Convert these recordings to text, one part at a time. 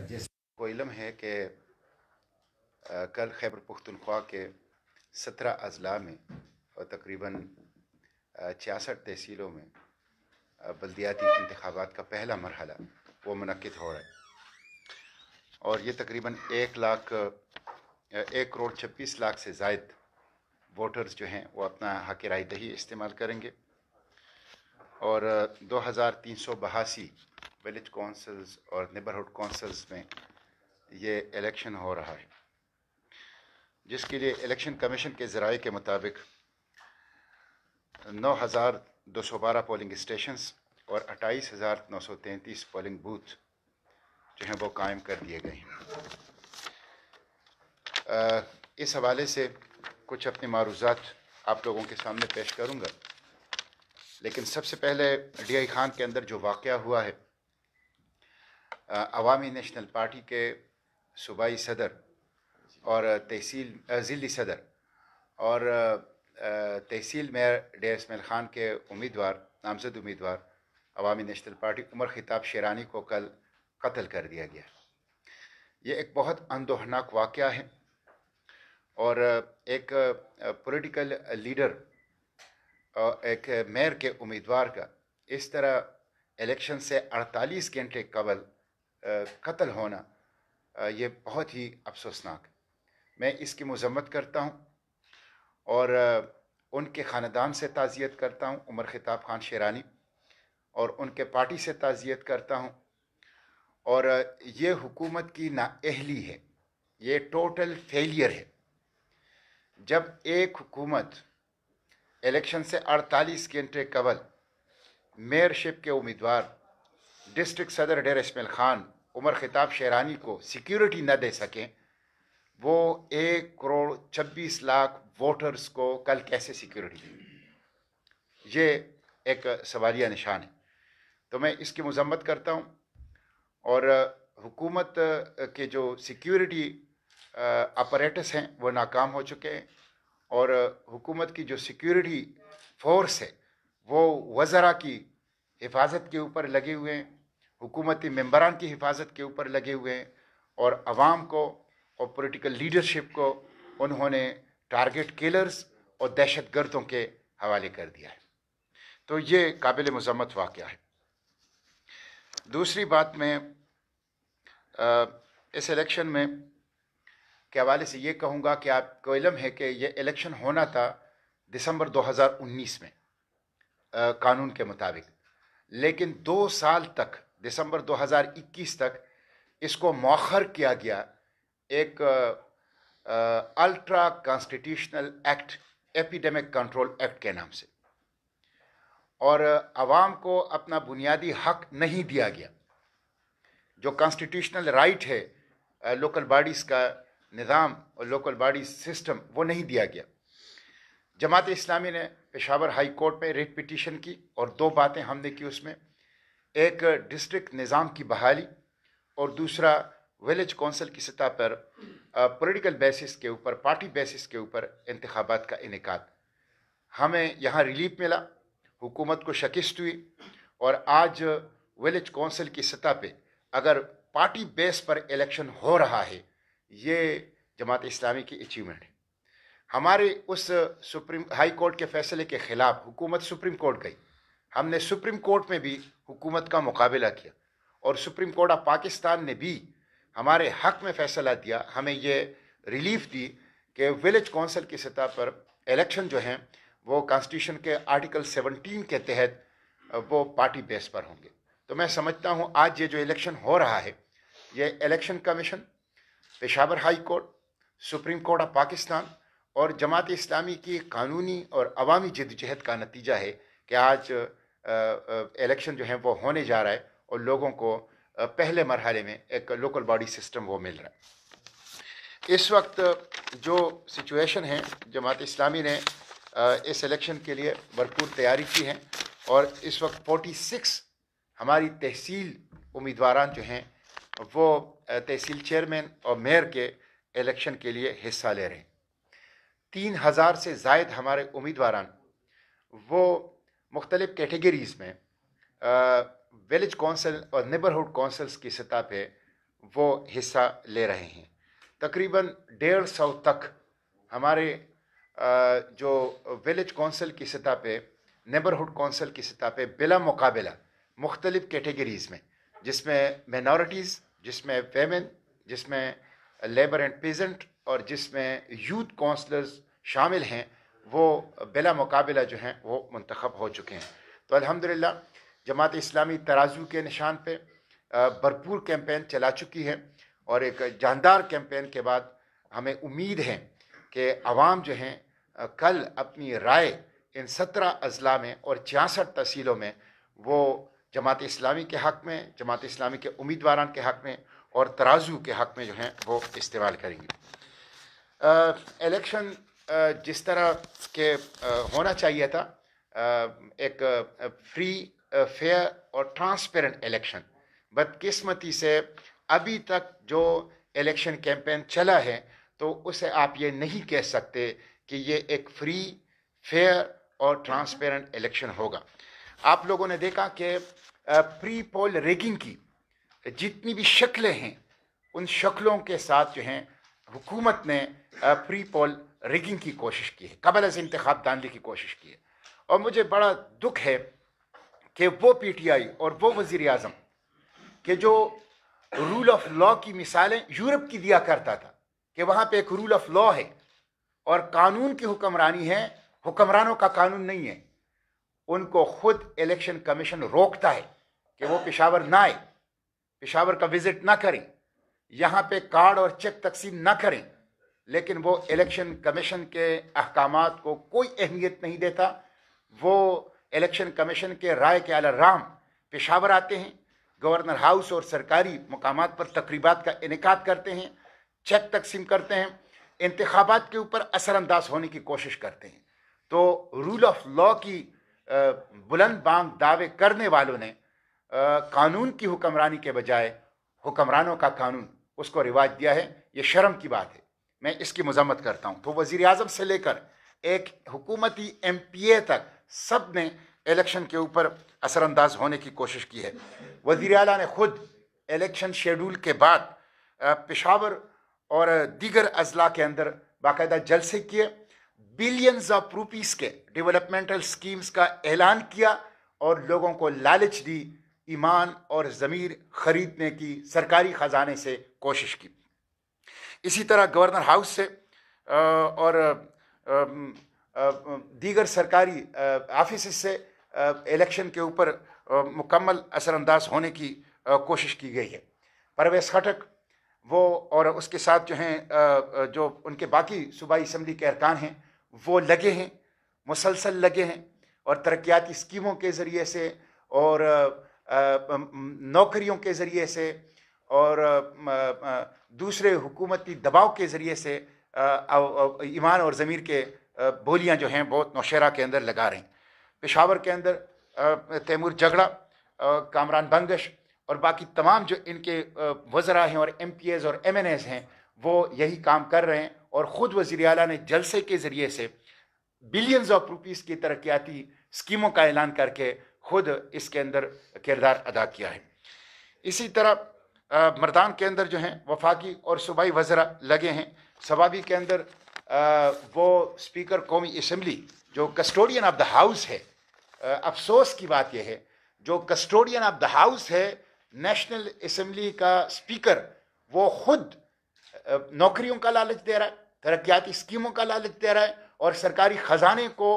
جس کو علم ہے کہ کل خیبر پختونخوا کے 17 اضلاع میں اور تقریباً 66 تحصیلوں میں بلدیاتی انتخابات کا پہلا مرحلہ وہ منعقد ہو رہا ہے، اور یہ تقریباً 1,26,00,000 سے زائد ووٹرز جو ہیں وہ اپنا حق رائے دہی استعمال کریں گے، اور 2,382 ولیج کونسلز اور نیبرہڈ کونسلز میں یہ الیکشن ہو رہا ہے، جس کے لیے الیکشن کمیشن کے ذرائع کے مطابق 9,212 پولنگ اسٹیشنز اور 28,933 پولنگ بوتھ جو ہیں وہ قائم کر دیے گئے ہیں۔ اس حوالے سے کچھ اپنے معروضات آپ لوگوں کے سامنے پیش کروں گا، لیکن سب سے پہلے ڈی آئی خان کے اندر جو واقعہ ہوا ہے، عوامی نیشنل پارٹی کے صوبائی صدر اور ضلعی صدر اور تحصیل میئر ڈی اسماعیل خان کے نامزد امیدوار عوامی نیشنل پارٹی عمر خطاب شیرانی کو کل قتل کر دیا گیا۔ یہ ایک بہت اندوہناک واقعہ ہے، اور ایک پولیٹیکل لیڈر ایک میئر کے امیدوار کا اس طرح الیکشن سے 48 گھنٹے قبل قتل ہونا یہ بہت ہی افسوسناک ہے۔ میں اس کی مذمت کرتا ہوں اور ان کے خاندان سے تعزیت کرتا ہوں، عمر خطاب خان شیرانی، اور ان کے پارٹی سے تعزیت کرتا ہوں، اور یہ حکومت کی نااہلی ہے، یہ ٹوٹل فیلئر ہے۔ جب ایک حکومت الیکشن سے 48 گھنٹے قبل میئر شپ کے امیدوار ڈسٹرکٹ صدر ڈیر اسماعیل خان عمر خطاب شیرانی کو سیکیورٹی نہ دے سکیں، وہ 1,26,00,000 ووٹرز کو کل کیسے سیکیورٹی دیں؟ یہ ایک سوالیہ نشان ہے۔ تو میں اس کی مذمت کرتا ہوں، اور حکومت کے جو سیکیورٹی اپریٹس ہیں وہ ناکام ہو چکے ہیں، اور حکومت کی جو سیکیورٹی فورس ہے وہ وزراء کی حفاظت کے اوپر لگے ہوئے ہیں، حکومتی ممبران کی حفاظت کے اوپر لگے ہوئے ہیں، اور عوام کو اور پولیٹیکل لیڈرشپ کو انہوں نے ٹارگٹ کلرز اور دہشت گردوں کے حوالے کر دیا ہے۔ تو یہ قابل مذمت واقعہ ہے۔ دوسری بات، میں اس الیکشن میں کے حوالے سے یہ کہوں گا کہ آپ کو علم ہے کہ یہ الیکشن ہونا تھا دسمبر 2019 میں قانون کے مطابق، لیکن 2 سال تک، دسمبر 2021 تک اس کو مؤخر کیا گیا ایک ultra constitutional act, epidemic control act کے نام سے، اور عوام کو اپنا بنیادی حق نہیں دیا گیا، جو کانسٹیٹیوشنل رائٹ ہے لوکل باڈیز کا نظام اور لوکل باڈیز سسٹم، وہ نہیں دیا گیا۔ جماعت اسلامی نے پشاور ہائی کورٹ میں ریٹ پٹیشن کی، اور 2 باتیں ہم نے کی اس میں، ایک ڈسٹرکٹ نظام کی بحالی، اور دوسرا ولیج کونسل کی سطح پر پولیٹیکل بیسس کے اوپر، پارٹی بیسس کے اوپر انتخابات کا انعقاد۔ ہمیں یہاں ریلیف ملا، حکومت کو شکست ہوئی، اور آج ولیج کونسل کی سطح پہ اگر پارٹی بیس پر الیکشن ہو رہا ہے، یہ جماعت اسلامی کی اچیومنٹ ہے۔ ہمارے اس ہائی کورٹ کے فیصلے کے خلاف حکومت سپریم کورٹ گئی، ہم نے سپریم کورٹ میں بھی حکومت کا مقابلہ کیا، اور سپریم کورٹ آف پاکستان نے بھی ہمارے حق میں فیصلہ دیا، ہمیں یہ ریلیف دی کہ ولیج کونسل کی سطح پر الیکشن جو ہیں وہ کانسٹیٹیوشن کے آرٹیکل 17 کے تحت وہ پارٹی بیس پر ہوں گے۔ تو میں سمجھتا ہوں آج یہ جو الیکشن ہو رہا ہے، یہ election commission, Peshawar high court, supreme court of Pakistan اور جماعت اسلامی کی قانونی اور عوامی جدوجہد کا نتیجہ ہے کہ آج الیکشن جو ہیں وہ ہونے جا رہا ہے، اور لوگوں کو پہلے مرحلے میں ایک لوکل باڈی سسٹم وہ مل رہا ہے۔ اس وقت جو سچویشن ہے، جماعت اسلامی نے اس الیکشن کے لیے بھرپور تیاری کی ہے، اور اس وقت 46 ہماری تحصیل امیدواران جو ہیں وہ تحصیل چیئرمین اور میئر کے الیکشن کے لیے حصہ لے رہے ہیں۔ 3,000 سے زائد ہمارے امیدواران وہ مختلف کیٹیگریز میں ولیج کونسل اور نیبرہڈ کونسلز کی سطح پہ वो हिस्सा ले रहे हैं। तकरीबन 150 तक हमारे जो विलेज कौंसिल की सतह पे, नेबरहुड कौंसिल की सतह पे बिला मुकाबला मुख्तलिफ़ कैटेगरीज़ में, जिसमें माइनॉरिटीज़, जिसमें वेमेन, जिसमें लेबर एंड पेजेंट और जिसमें यूथ काउंसलर्स शामिल हैं, वो बिला मुकाबला जो हैं वो मुंतखब हो चुके हैं। तो अल्हम्दुलिल्लाह जमात इस्लामी तराजू के निशान पे भरपूर कैंपेन चला चुकी है और एक जानदार कैंपेन के बाद हमें उम्मीद है कि आवाम जो हैं कल अपनी राय इन 17 अजला में और 66 तहसीलों में वो जमात इस्लामी के हक़ में, जमात इस्लामी के उम्मीदवारान के हक़ में और तराजू के हक़ में जो हैं वो इस्तेमाल करेंगे। इलेक्शन जिस तरह के होना चाहिए था, एक फ्री, फेयर और ट्रांसपेरेंट इलेक्शन, बदकिस्मती से अभी तक जो इलेक्शन कैंपेन चला है तो उसे आप ये नहीं कह सकते कि ये एक फ्री, फेयर और ट्रांसपेरेंट इलेक्शन होगा। आप लोगों ने देखा कि प्री पोल रिगिंग की जितनी भी शक्लें हैं, उन शक्लों के साथ जो हैं हुकूमत ने प्री पोल रिगिंग की कोशिश की है, कबल अज़ इंतखाब डालने की कोशिश की है। और मुझे बड़ा दुख है कि वो PTI और वो वज़ीर आज़म कि जो रूल ऑफ लॉ की मिसालें यूरोप की दिया करता था कि वहाँ पे एक रूल ऑफ लॉ है और कानून की हुक्मरानी है, हुक्मरानों का कानून नहीं है, उनको खुद इलेक्शन कमीशन रोकता है कि वो पेशावर ना आए, पेशावर का विजिट ना करें, यहाँ पे कार्ड और चेक तकसीम ना करें, लेकिन वो इलेक्शन कमीशन के अहकामात को कोई अहमियत नहीं देता। वो इलेक्शन कमीशन के राय के अलाराम पेशावर आते हैं, गवर्नर हाउस और सरकारी मुकामात पर तकरीबात का इनेकाद करते हैं, चेक तकसीम करते हैं, इंतखाबात के ऊपर असरअंदाज होने की कोशिश करते हैं। तो रूल ऑफ लॉ की बुलंद बांग दावे करने वालों ने कानून की हुक्मरानी के बजाय हुक्मरानों का कानून उसको रिवाज दिया है। ये शर्म की बात है, मैं इसकी मजम्मत करता हूँ। तो वज़ीर आज़म से लेकर एक हुकूमती MPA तक सब ने इलेक्शन के ऊपर असरअंदाज होने की कोशिश की है। वज़ीर आला ने खुद इलेक्शन शेड्यूल के बाद पेशावर और दीगर अजला के अंदर बाकायदा जलसे किए, बिलियंस ऑफ रुपीस के डेवलपमेंटल स्कीम्स का ऐलान किया और लोगों को लालच दी, ईमान और ज़मीर खरीदने की सरकारी ख़जाने से कोशिश की। इसी तरह गवर्नर हाउस से और दीगर सरकारी ऑफिस से इलेक्शन के ऊपर मुकम्मल असरअंदाज होने की कोशिश की गई है। परवेज़ खटक वो और उसके साथ जो हैं जो उनके बाकी सूबाई असम्बली के अरकान हैं वो लगे हैं, मुसलसल लगे हैं और तरक्याती स्कीमों के ज़रिए से और नौकरियों के ज़रिए से और दूसरे हुकूमती दबाव के ज़रिए से ईमान और ज़मीर के बोलियां जो हैं बहुत नौशहरा के अंदर लगा रहे हैं। पेशावर के अंदर तैमूर जगड़ा, कामरान बंगश और बाकी तमाम जो इनके वज़रा हैं और MPAs और MNAs हैं वो यही काम कर रहे हैं और ख़ुद वज़ीर आला ने जलसे के ज़रिए से बिलियंस ऑफ रुपीस की तरक्याती स्कीमों का ऐलान करके खुद इसके अंदर किरदार अदा किया है। इसी तरह मर्दान के अंदर जो हैं वफाकी और सूबाई वज़रा लगे हैं। सवाबी के अंदर वो स्पीकर कौमी असम्बली जो कस्टोडियन ऑफ द हाउस है, अफसोस की बात यह है जो कस्टोडियन ऑफ द हाउस है, नेशनल असम्बली का स्पीकर, वो खुद नौकरियों का लालच दे रहा है, तरक्याती स्कीमों का लालच दे रहा है और सरकारी ख़जाने को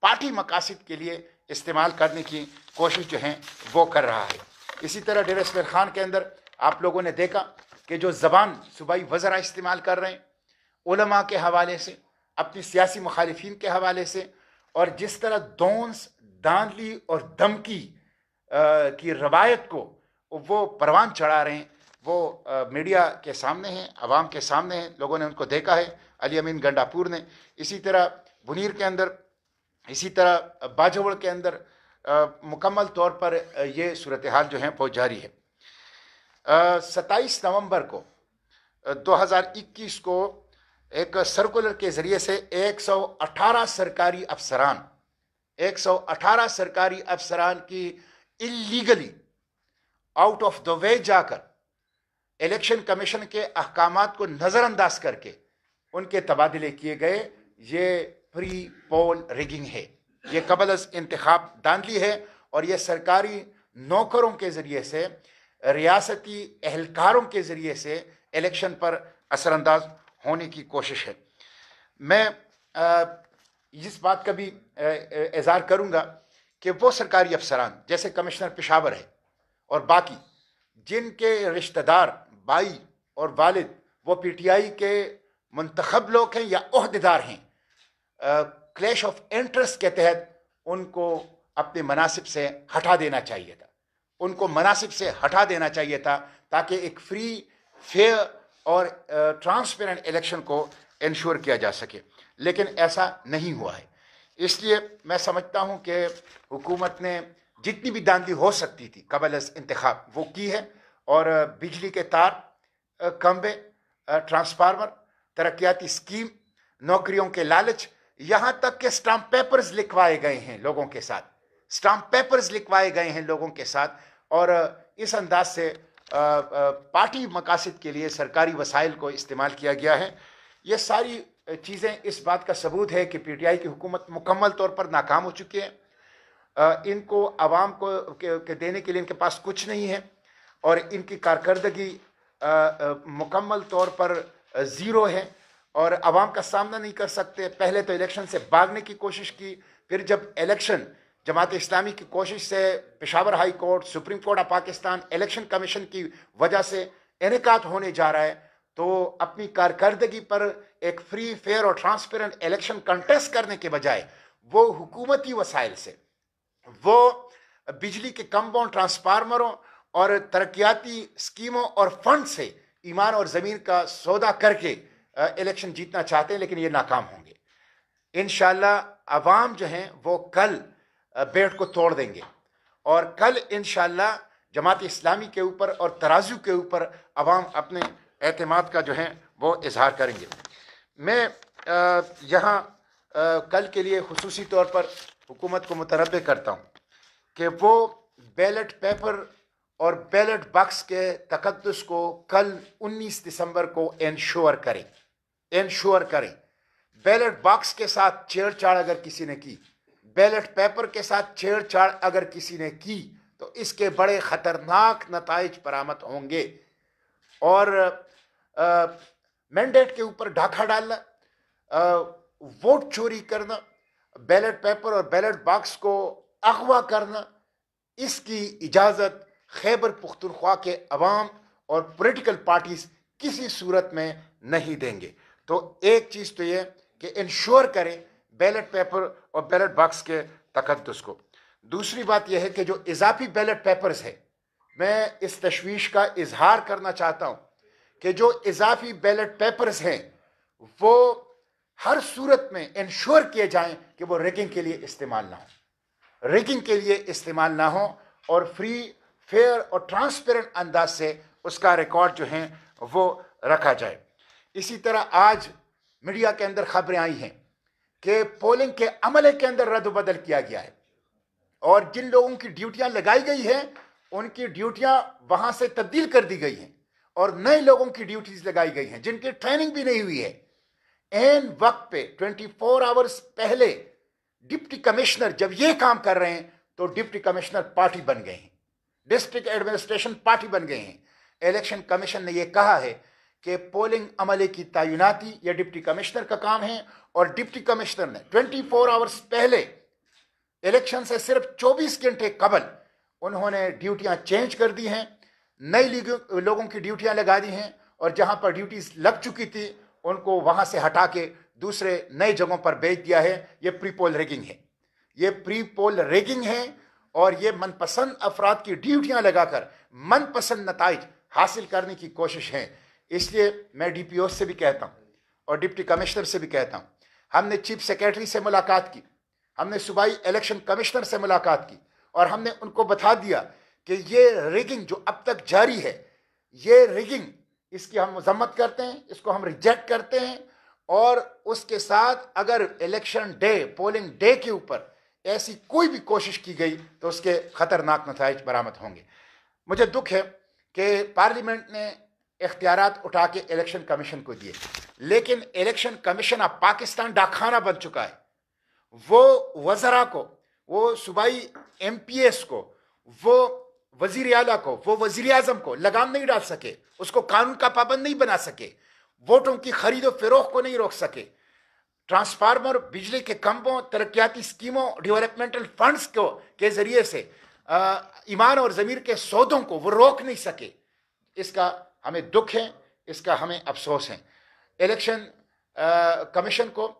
पार्टी मकासद के लिए इस्तेमाल करने की कोशिश जो है वो कर रहा है। इसी तरह डेरा इसमाइल खान के अंदर आप लोगों ने देखा कि जो ज़बान सूबाई वज़रा इस्तेमाल कर रहे हैं उलमा के हवाले से, अपनी सियासी मुखालिफिन के हवाले से, और जिस तरह दौंस, दांधली और धमकी की रवायत को वो परवान चढ़ा रहे हैं, वो मीडिया के सामने हैं, अवाम के सामने हैं, लोगों ने उनको देखा है, अली अमीन गंडापुर ने। इसी तरह बुनीर के अंदर, इसी तरह बाजवड़ के अंदर मुकम्मल तौर पर ये सूरत हाल जो है वो जारी है। 27 नवंबर को 2021 को एक सर्कुलर के ज़रिए से 118 सरकारी अफसरान की illegally out of the way जाकर इलेक्शन कमीशन के अहकामात को नज़रअंदाज करके उनके तबादले किए गए, ये प्री पोल रिगिंग है, ये कबल अज़ इंतखाब धांधली है और ये सरकारी नौकरों के ज़रिए से, रियासती एहलकारों के ज़रिए से इलेक्शन पर असरअंदाज होने की कोशिश है। मैं इस बात का भी इज़हार करूँगा कि वो सरकारी अफसरान जैसे कमिश्नर पेशावर है और बाकी जिनके रिश्तेदार, भाई और वालिद वो पीटीआई के मुंतखब लोग हैं या ओहदेदार हैं, क्लैश ऑफ इंटरेस्ट के तहत उनको अपने मनासिब से हटा देना चाहिए था, उनको मनासिब से हटा देना चाहिए था ताकि एक फ्री, फेयर और ट्रांसपेरेंट इलेक्शन को इंश्योर किया जा सके, लेकिन ऐसा नहीं हुआ है। इसलिए मैं समझता हूँ कि हुकूमत ने जितनी भी धांधली हो सकती थी कबल अज़ इंतखाब वो की है, और बिजली के तार, खंबे, ट्रांसफार्मर, तरक्याती स्कीम, नौकरियों के लालच, यहाँ तक के स्टाम्प पेपर्स लिखवाए गए हैं लोगों के साथ, स्टाम्प पेपर्स लिखवाए गए हैं लोगों के साथ, और इस अंदाज से पार्टी मकासद के लिए सरकारी वसाइल को इस्तेमाल किया गया है। ये सारी चीज़ें इस बात का सबूत है कि पीटीआई की हुकूमत मुकम्मल तौर पर नाकाम हो चुकी है। इनको आवाम को के देने के लिए इनके पास कुछ नहीं है और इनकी कारकर्दगी मुकम्मल तौर पर ज़ीरो है और आवाम का सामना नहीं कर सकते। पहले तो इलेक्शन से भागने की कोशिश की, फिर जब इलेक्शन जमात इस्लामी की कोशिश से Peshawar high court, supreme court of Pakistan, election commission की वजह से इनेकात होने जा रहा है, तो अपनी कारकर्दगी पर एक फ्री, फेयर और ट्रांसपेरेंट इलेक्शन कंटेस्ट करने के बजाय वो हुकूमती वसाइल से, वो बिजली के कंपाउंड ट्रांसफार्मरों और तरक्याती स्कीमों और फंड से ईमान और ज़मीन का सौदा करके इलेक्शन जीतना चाहते हैं, लेकिन ये नाकाम होंगे। इंशाअल्लाह अवाम जो हैं वो कल बेट को तोड़ देंगे और कल इंशाअल्लाह जमात इस्लामी के ऊपर और तराजू के ऊपर अवाम अपने एतमाद का जो है वो इजहार करेंगे। मैं यहाँ कल के लिए खुसूसी तौर पर हुकूमत को मुतरब्बे करता हूँ कि वो बैलेट पेपर और बैलेट बॉक्स के तकद्दुस को कल 19 दिसंबर को इंश्योर करें। बैलेट बॉक्स के साथ छेड़छाड़ अगर किसी ने की, बैलेट पेपर के साथ छेड़छाड़ अगर किसी ने की, तो इसके बड़े ख़तरनाक नताइज बरामद होंगे। और मैंडेट के ऊपर ढाका डालना, वोट चोरी करना, बैलेट पेपर और बैलेट बॉक्स को अगवा करना, इसकी इजाज़त खैबर पुख्तनख्वा के अवाम और पॉलिटिकल पार्टीज किसी सूरत में नहीं देंगे। तो एक चीज़ तो ये कि इंश्योर करें बैलेट पेपर और बैलेट बॉक्स के तकद्दुस को। दूसरी बात यह है कि जो इजाफी बैलेट पेपर्स है, मैं इस तशवीश का इजहार करना चाहता हूँ कि जो इजाफी बैलेट पेपर्स हैं वो हर सूरत में इंश्योर किए जाएं कि वो रिगिंग के लिए इस्तेमाल ना हो, और फ्री, फेयर और ट्रांसपेरेंट अंदाज से उसका रिकॉर्ड जो है वो रखा जाए। इसी तरह आज मीडिया के अंदर खबरें आई हैं कि पोलिंग के अमले के अंदर रद्द-बदल किया गया है और जिन लोगों की ड्यूटियां लगाई गई हैं उनकी ड्यूटियां वहां से तब्दील कर दी गई हैं और नए लोगों की ड्यूटीज लगाई गई हैं जिनकी ट्रेनिंग भी नहीं हुई है। एन वक्त पे 24 आवर्स पहले डिप्टी कमिश्नर जब ये काम कर रहे हैं तो डिप्टी कमिश्नर पार्टी बन गए हैं, डिस्ट्रिक्ट एडमिनिस्ट्रेशन पार्टी बन गए हैं। इलेक्शन कमीशन ने यह कहा है कि पोलिंग अमले की तैनाती यह डिप्टी कमिश्नर का काम है और डिप्टी कमिश्नर ने 24 आवर्स पहले इलेक्शन से सिर्फ 24 घंटे कबल उन्होंने ड्यूटियां चेंज कर दी हैं, नई लोगों की ड्यूटियां लगा दी हैं और जहां पर ड्यूटीज लग चुकी थी उनको वहां से हटा के दूसरे नए जगहों पर भेज दिया है। ये प्री पोल रेगिंग है और ये मनपसंद अफराद की ड्यूटियां लगाकर मनपसंद नताइज हासिल करने की कोशिश है। इसलिए मैं डीपीओ से भी कहता हूं और डिप्टी कमिश्नर से भी कहता हूं, हमने चीफ सेक्रेटरी से मुलाकात की, हमने सूबाई इलेक्शन कमिश्नर से मुलाकात की और हमने उनको बता दिया कि ये रिगिंग जो अब तक जारी है, ये रिगिंग, इसकी हम मजम्मत करते हैं, इसको हम रिजेक्ट करते हैं और उसके साथ अगर इलेक्शन डे, पोलिंग डे के ऊपर ऐसी कोई भी कोशिश की गई तो उसके खतरनाक नताइज बरामद होंगे। मुझे दुख है कि पार्लियामेंट ने اختیارات اٹھا کے الیکشن کمیشن کو دیے، لیکن الیکشن کمیشن اب پاکستان ڈاکخانہ بن چکا ہے. وہ وزراء کو، وہ صوبائی ایم پی ایس کو، وہ وزیر اعلیٰ کو، وہ وزیر اعظم کو لگام نہیں ڈال سکے، اس کو قانون کا پابند نہیں بنا سکے، ووٹوں کی خرید و فروخت کو نہیں روک سکے، ٹرانسفارمر، بجلی کے کھمبوں، ترقیاتی اسکیموں، ڈیولپمنٹل فنڈز کے ذریعے سے ایمان اور ضمیر کے سودوں کو وہ روک نہیں سکے. اس کا ہمیں دکھ ہے، اس کا ہمیں افسوس ہے. الیکشن کمیشن کو،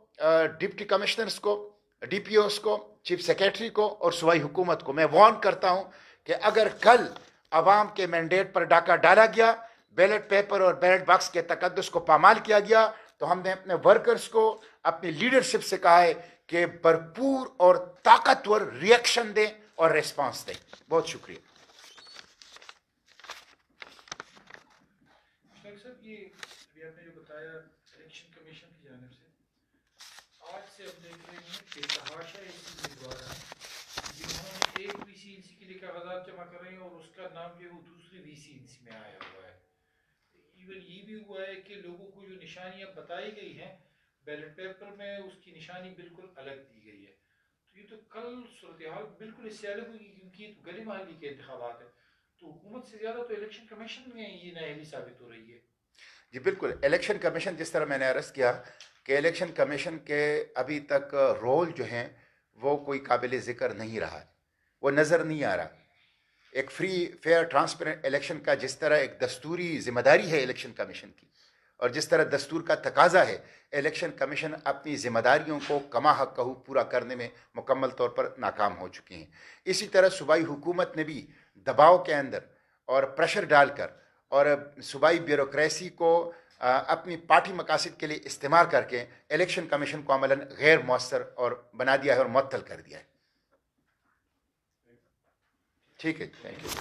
ڈپٹی کمشنرز کو، ڈی پی اوز کو، چیف سیکریٹری کو اور صوبائی حکومت کو میں وارن کرتا ہوں کہ اگر کل عوام کے مینڈیٹ پر ڈاکہ ڈالا گیا، بیلٹ پیپر اور بیلٹ باکس کے تقدس کو پامال کیا گیا، تو ہم نے اپنے ورکرز کو، اپنی لیڈرشپ سے کہا ہے کہ بھرپور اور طاقتور ریئیکشن دیں اور ریسپانس دیں. بہت شکریہ. صاحب یہ ابھی آپ نے جو بتایا الیکشن کمیشن کی جانب سے، آج سے اب دیکھ رہے ہیں کہ تحاشا ایسی امیدوار ہیں جنہوں نے ایک وی سی این سی کے لیے کاغذات جمع کر رہے ہیں اور اس کا نام جو ہے وہ دوسری وی سی این سی میں آیا ہوا ہے. ایون یہ بھی ہوا ہے کہ لوگوں کو جو نشانیاں بتائی گئی ہیں بیلٹ پیپر میں، اس کی نشانی بالکل الگ دی گئی ہے. تو یہ تو کل صورتحال بالکل اس سے الگ ہوگی، کیونکہ یہ تو گلی محلی کے انتخابات ہیں. تو حکومت سے زیادہ تو الیکشن کمیشن میں یہ نااہلی ثابت ہو رہی ہے. جی بالکل. الیکشن کمیشن، جس طرح میں نے عرض کیا کہ الیکشن کمیشن کے ابھی تک رول جو ہیں وہ کوئی قابل ذکر نہیں رہا ہے، وہ نظر نہیں آ رہا. ایک فری فیئر ٹرانسپیرنٹ الیکشن کا جس طرح ایک دستوری ذمہ داری ہے الیکشن کمیشن کی، اور جس طرح دستور کا تقاضا ہے، الیکشن کمیشن اپنی ذمہ داریوں کو کما حق کہو پورا کرنے میں مکمل طور پر ناکام ہو چکی ہیں. اسی طرح صوبائی حکومت نے بھی دباؤ کے اندر اور پریشر ڈال کر اور صوبائی بیوروکریسی کو اپنی پارٹی مقاصد کے لیے استعمال کر کے الیکشن کمیشن کو عملاً غیر مؤثر اور بنا دیا ہے اور معطل کر دیا ہے. ٹھیک ہے، تھینک یو.